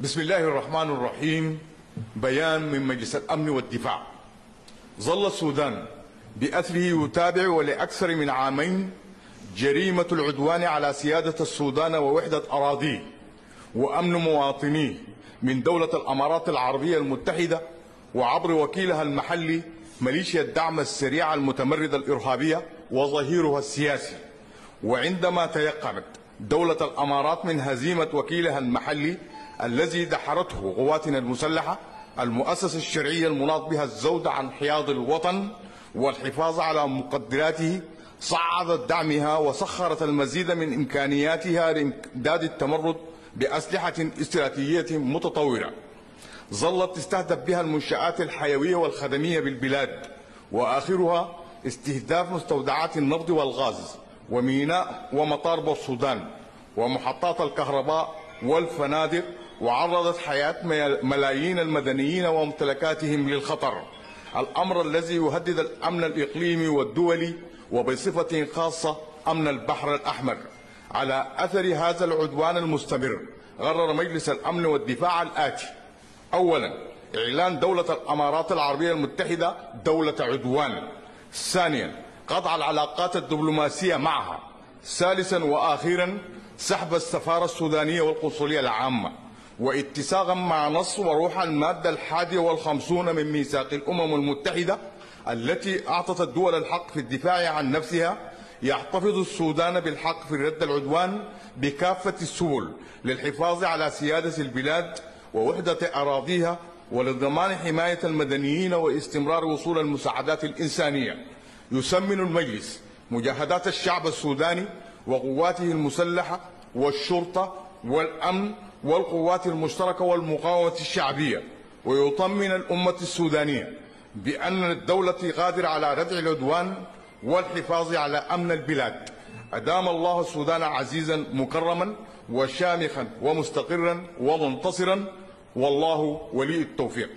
بسم الله الرحمن الرحيم. بيان من مجلس الأمن والدفاع. ظل السودان بأثره يتابع ولأكثر من عامين جريمة العدوان على سيادة السودان ووحدة أراضيه وأمن مواطنيه من دولة الأمارات العربية المتحدة وعبر وكيلها المحلي ميليشيا الدعم السريع المتمردة الإرهابية وظهيرها السياسي. وعندما تيقنت دولة الأمارات من هزيمة وكيلها المحلي الذي دحرته قواتنا المسلحة، المؤسسة الشرعية المناط بها الزود عن حياض الوطن والحفاظ على مقدراته، صعدت دعمها وسخرت المزيد من إمكانياتها لإمداد التمرد بأسلحة استراتيجية متطورة ظلت تستهدف بها المنشآت الحيوية والخدمية بالبلاد، وآخرها استهداف مستودعات النفط والغاز وميناء ومطار بورسودان ومحطات الكهرباء والفنادق، وعرضت حياة ملايين المدنيين وممتلكاتهم للخطر، الأمر الذي يهدد الأمن الإقليمي والدولي وبصفة خاصة أمن البحر الأحمر. على أثر هذا العدوان المستمر قرر مجلس الأمن والدفاع الآتي: أولا، إعلان دولة الأمارات العربية المتحدة دولة عدوان. ثانيا، قطع العلاقات الدبلوماسية معها. ثالثا وأخيرا، سحب السفارة السودانية والقنصلية العامة، واتساقا مع نص وروح المادة 51 من ميثاق الأمم المتحدة التي أعطت الدول الحق في الدفاع عن نفسها، يحتفظ السودان بالحق في رد العدوان بكافة السبل للحفاظ على سيادة البلاد ووحدة أراضيها ولضمان حماية المدنيين واستمرار وصول المساعدات الإنسانية. يسمن المجلس مجاهدات الشعب السوداني وقواته المسلحة والشرطة والأمن والقوات المشتركة والمقاومة الشعبية، ويطمن الأمة السودانية بأن الدولة قادرة على ردع العدوان والحفاظ على أمن البلاد. أدام الله السودان عزيزا مكرما وشامخا ومستقرا ومنتصرا، والله ولي التوفيق.